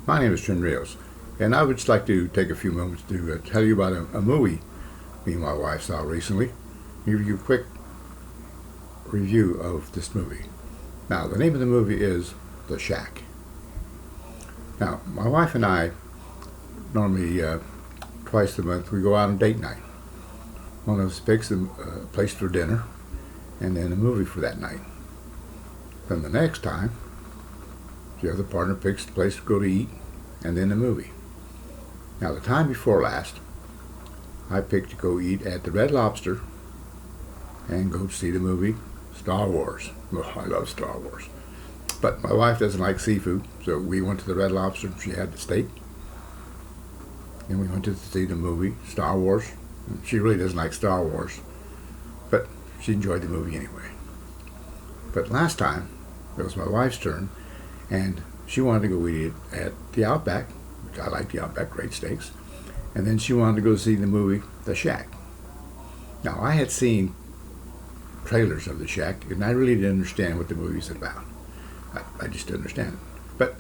My name is Trin Rios, and I would just like to take a few moments to tell you about a movie me and my wife saw recently. Give you a quick review of this movie. Now, the name of the movie is The Shack. Now, my wife and I normally twice a month we go out on date night. One of us picks a place for dinner, and then a movie for that night. Then the next time, the other partner picks the place to go to eat, and then a movie. Now, the time before last, I picked to go eat at the Red Lobster and go see the movie Star Wars. Oh, I love Star Wars. But my wife doesn't like seafood, so we went to the Red Lobster. She had the steak. And we went to see the movie Star Wars. She really doesn't like Star Wars, but she enjoyed the movie anyway. But last time, it was my wife's turn, and she wanted to go eat at the Outback, which I like the Outback, great steaks. And then she wanted to go see the movie The Shack. Now, I had seen trailers of The Shack, and I really didn't understand what the movie's about. I just didn't understand it. But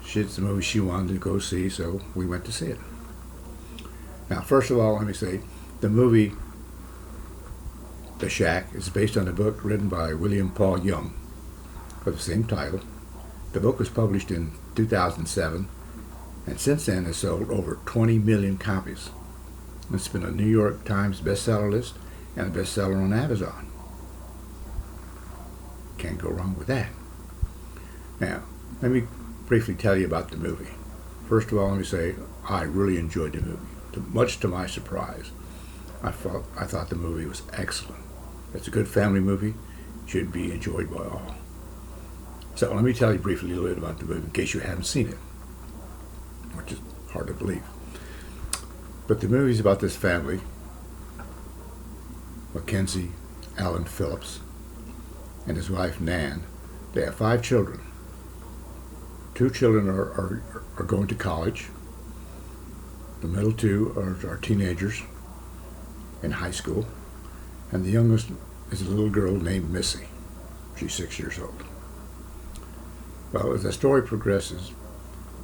it's the movie she wanted to go see, so we went to see it. Now, first of all, let me say, the movie The Shack is based on a book written by William Paul Young of the same title. The book was published in 2007, and since then has sold over 20 million copies. It's been a New York Times bestseller list and a bestseller on Amazon. Can't go wrong with that. Now, let me briefly tell you about the movie. First of all, let me say I really enjoyed the movie. Much to my surprise, I thought the movie was excellent. It's a good family movie, should be enjoyed by all. So let me tell you briefly a little bit about the movie in case you haven't seen it, which is hard to believe. But the movie is about this family, Mackenzie Allen Phillips, and his wife Nan. They have 5 children. 2 children are going to college. The middle 2 are teenagers in high school, and the youngest is a little girl named Missy. She's 6 years old. Well, as the story progresses,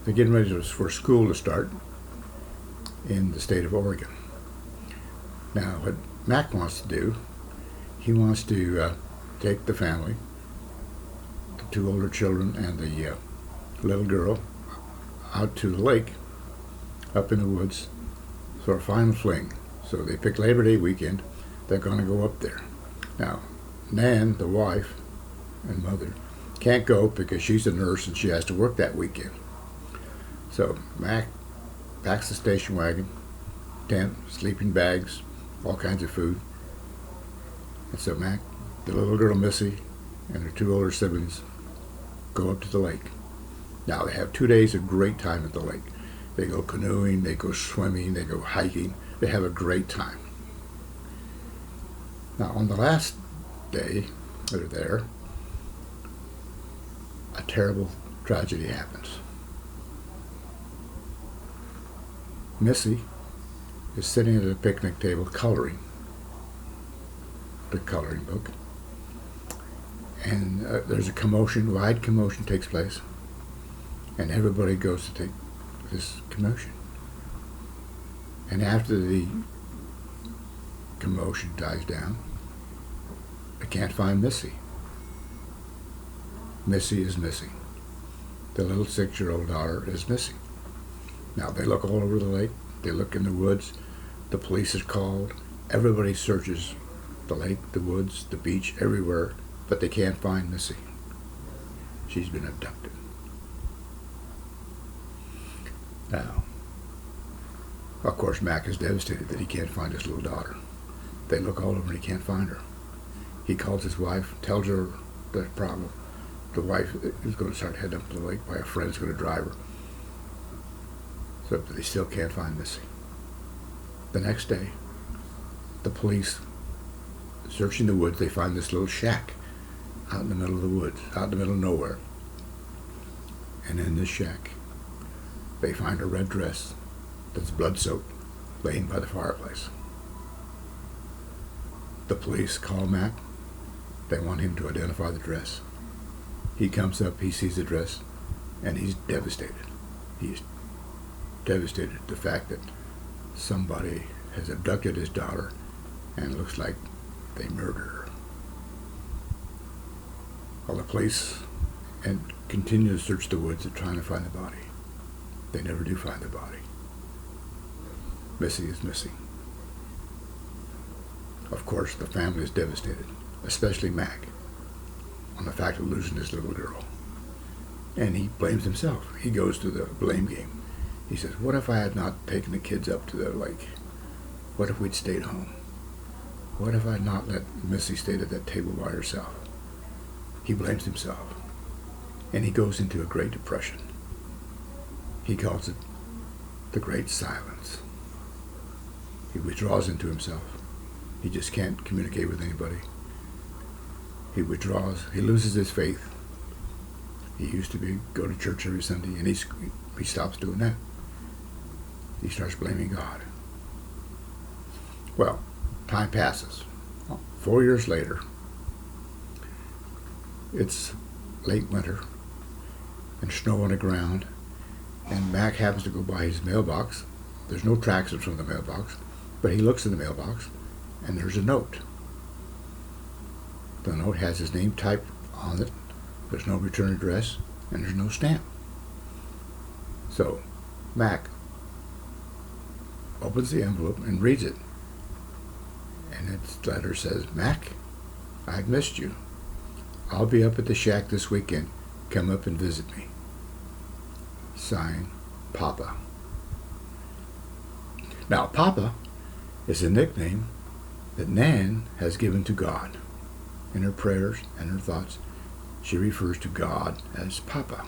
they're getting ready for school to start in the state of Oregon. Now, what Mac wants to do, he wants to take the family, the 2 older children and the little girl, out to the lake up in the woods for a final fling. So they pick Labor Day weekend. They're going to go up there. Now, Nan, the wife and mother, can't go because she's a nurse and she has to work that weekend. So Mac packs the station wagon, tent, sleeping bags, all kinds of food. And so Mac, the little girl Missy, and her 2 older siblings go up to the lake. Now, they have 2 days of great time at the lake. They go canoeing, they go swimming, they go hiking. They have a great time. Now, on the last day they're there, a terrible tragedy happens. Missy is sitting at a picnic table coloring the coloring book, and there's a commotion, wide commotion takes place, and everybody goes to take this commotion. And after the commotion dies down, they can't find Missy. Missy is missing. The little 6-year-old daughter is missing. Now, they look all over the lake. They look in the woods. The police is called. Everybody searches the lake, the woods, the beach, everywhere, but they can't find Missy. She's been abducted. Now, of course, Mac is devastated that he can't find his little daughter. They look all over and he can't find her. He calls his wife, tells her the problem. The wife is going to start heading up to the lake by a friend's going to drive her. So they still can't find Missy. The next day, the police, searching the woods, they find this little shack out in the middle of the woods, out in the middle of nowhere. And in this shack, they find a red dress that's blood-soaked, laying by the fireplace. The police call Mac. They want him to identify the dress. He comes up, he sees the dress, and he's devastated. He's devastated at the fact that somebody has abducted his daughter and it looks like they murdered her. Well, the police and continue to search the woods trying to find the body. They never do find the body. Missy is missing. Of course, the family is devastated, especially Mac, on the fact of losing his little girl. And he blames himself. He goes to the blame game. He says, what if I had not taken the kids up to the lake? What if we'd stayed home? What if I had not let Missy stay at that table by herself? He blames himself. And he goes into a great depression. He calls it the Great Silence. He withdraws into himself. He just can't communicate with anybody. He withdraws. He loses his faith. He used to go to church every Sunday, and he stops doing that. He starts blaming God. Well, time passes. 4 years later, it's late winter, and snow on the ground, and Mac happens to go by his mailbox. There's no traction from the mailbox, but he looks in the mailbox, and there's a note. The note has his name typed on it. There's no return address, and there's no stamp. So, Mac opens the envelope and reads it. And its letter says, Mac, I've missed you. I'll be up at the shack this weekend. Come up and visit me. Signed, Papa. Now, Papa is a nickname that Nan has given to God. In her prayers and her thoughts, she refers to God as Papa.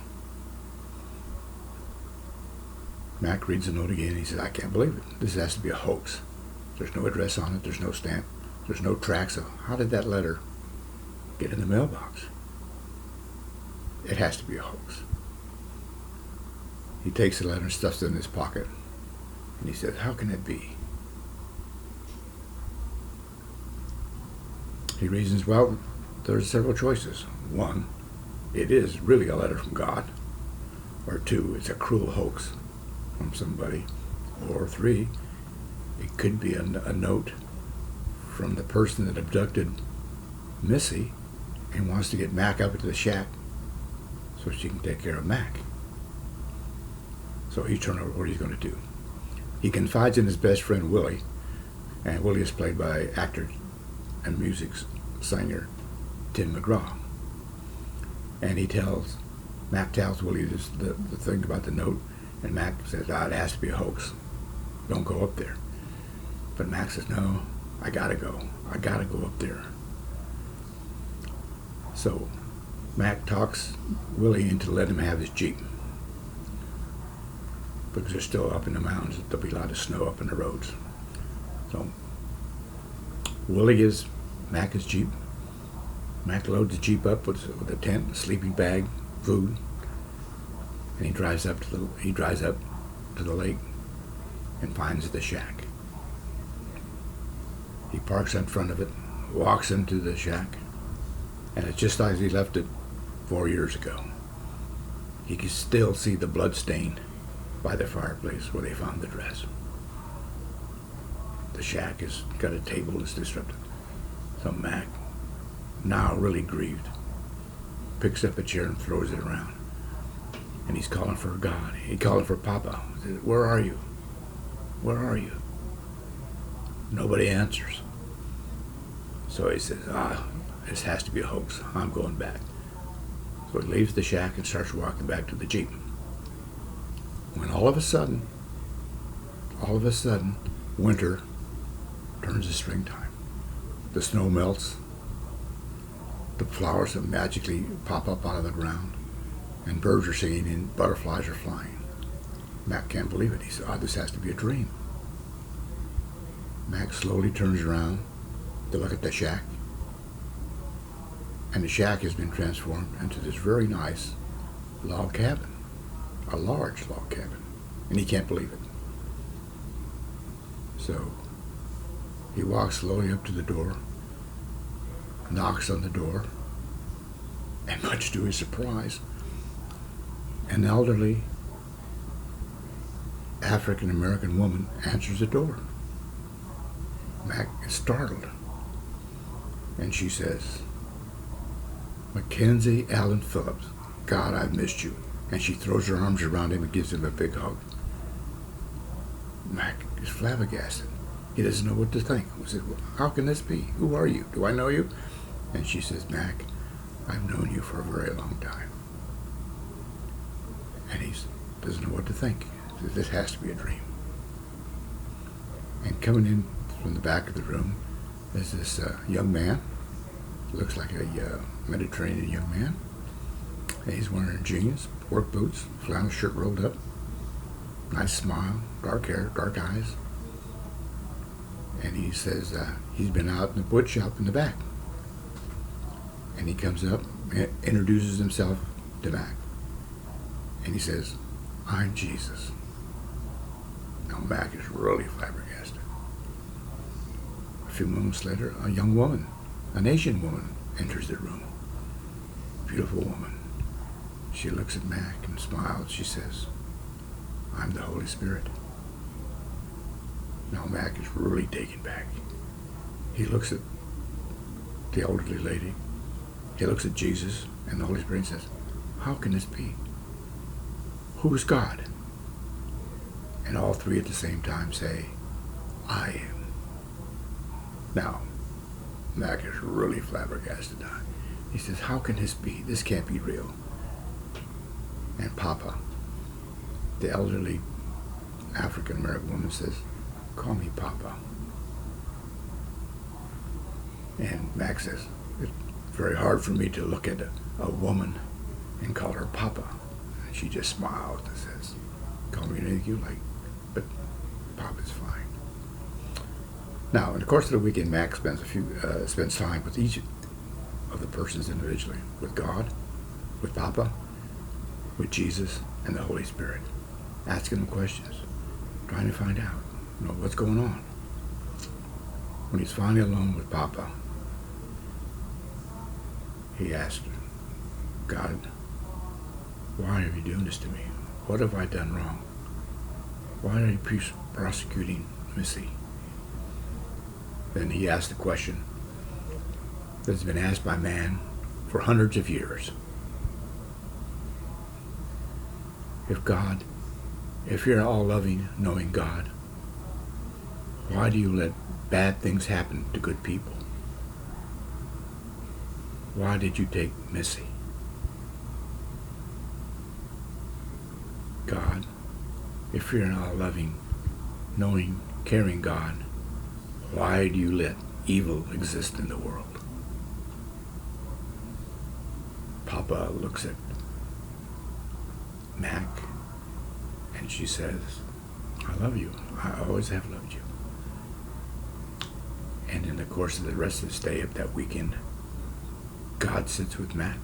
Mac reads the note again and he says, I can't believe it. This has to be a hoax. There's no address on it. There's no stamp. There's no tracks of how did that letter get in the mailbox? It has to be a hoax. He takes the letter and stuffs it in his pocket. And he says, how can it be? He reasons, well, there's several choices. One, it is really a letter from God. Or two, it's a cruel hoax from somebody. Or three, it could be a note from the person that abducted Missy and wants to get Mac up at the shack so she can take care of Mac. So he's trying to know what he's going to do. He confides in his best friend Willie, and Willie is played by actor and music singer Tim McGraw. And Mac tells Willie the thing about the note, and Mac says, it has to be a hoax. Don't go up there. But Mac says, no, I gotta go. I gotta go up there. So Mac talks Willie into letting him have his Jeep. Because they're still up in the mountains. There'll be a lot of snow up in the roads. So Willie gives Mac his Jeep. Mac loads the Jeep up with a tent, a sleeping bag, food, and he drives up to the lake and finds the shack. He parks in front of it, walks into the shack, and it's just as he left it 4 years ago. He can still see the blood stain by the fireplace where they found the dress. The shack has got a table that's disrupted. So Mac, now really grieved, picks up a chair and throws it around. And he's calling for God. He's calling for Papa. He says, where are you? Where are you? Nobody answers. So he says, this has to be a hoax. I'm going back. So he leaves the shack and starts walking back to the Jeep. When all of a sudden, winter turns to springtime. The snow melts. The flowers that magically pop up out of the ground. And birds are singing and butterflies are flying. Mac can't believe it. He says, this has to be a dream. Mac slowly turns around to look at the shack. And the shack has been transformed into this very nice log cabin. A large log cabin. And he can't believe it. So he walks slowly up to the door, knocks on the door, and much to his surprise, an elderly African-American woman answers the door. Mac is startled, and she says, "Mackenzie Allen Phillips, God, I've missed you." And she throws her arms around him and gives him a big hug. Mac is flabbergasted. He doesn't know what to think. He says, "Well, how can this be? Who are you? Do I know you?" And she says, "Mac, I've known you for a very long time." And he doesn't know what to think. He says, "This has to be a dream." And coming in from the back of the room is this young man. Looks like a Mediterranean young man. And he's wearing jeans, work boots, flannel shirt rolled up, nice smile, dark hair, dark eyes. And he says he's been out in the wood shop in the back. And he comes up and introduces himself to Mac. And he says, "I'm Jesus." Now Mac is really flabbergasted. A few moments later, a young woman, an Asian woman, enters the room. Beautiful woman. She looks at Mac and smiles. She says, "I'm the Holy Spirit." Now Mac is really taken back. He looks at the elderly lady. He looks at Jesus and the Holy Spirit and says, "How can this be? Who is God?" And all three at the same time say, "I am." Now, Mac is really flabbergasted now. He says, "How can this be? This can't be real." And Papa, the elderly African-American woman, says, "Call me Papa." And Mac says, "It's very hard for me to look at a woman and call her Papa." And she just smiles and says, "Call me anything you like, but Papa's fine." Now, in the course of the weekend, Mac spends time with each of the persons individually, with God, with Papa, with Jesus, and the Holy Spirit, asking them questions, trying to find out, what's going on. When he's finally alone with Papa, he asked, "God, why are you doing this to me? What have I done wrong? Why are you prosecuting Missy?" Then he asked the question that's been asked by man for hundreds of years. If you're an all-loving, knowing God, why do you let bad things happen to good people? Why did you take Missy? God, if you're an all-loving, knowing, caring God, why do you let evil exist in the world? Papa looks at Mac and she says, "I love you. I always have loved you." And in the course of the rest of the stay of that weekend, God sits with Mac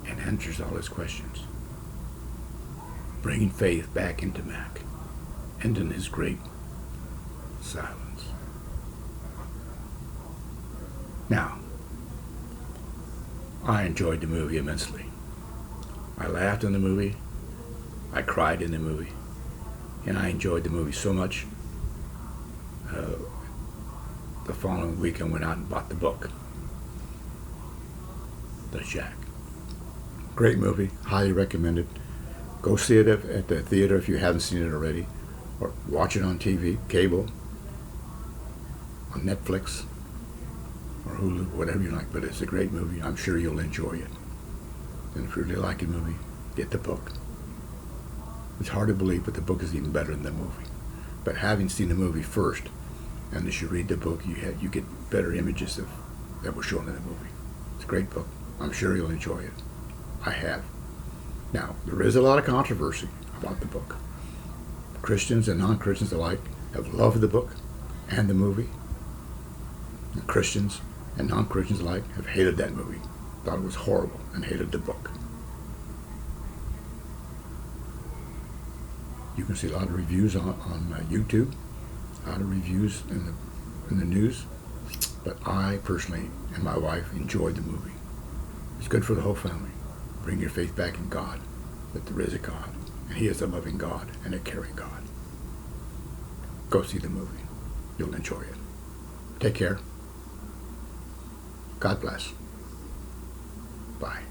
and answers all his questions, bringing faith back into Mac and in his great silence. Now, I enjoyed the movie immensely. I laughed in the movie, I cried in the movie, and I enjoyed the movie so much. The following week I went out and bought the book, The Shack. Great movie, highly recommended. Go see it at the theater if you haven't seen it already, or watch it on TV, cable, on Netflix, or Hulu, whatever you like. But it's a great movie. I'm sure you'll enjoy it. And if you really like a movie, get the book. It's hard to believe, but the book is even better than the movie. But having seen the movie first, and as you read the book, you get better images that were shown in the movie. It's a great book. I'm sure you'll enjoy it. I have. Now, there is a lot of controversy about the book. Christians and non-Christians alike have loved the book and the movie. And Christians and non-Christians alike have hated that movie, thought it was horrible, and hated the book. You can see a lot of reviews on YouTube, a lot of reviews in the news, but I personally and my wife enjoyed the movie. It's good for the whole family. Bring your faith back in God, that there is a God, and He is a loving God and a caring God. go see the movie. You'll enjoy it. Take care. God bless. Bye.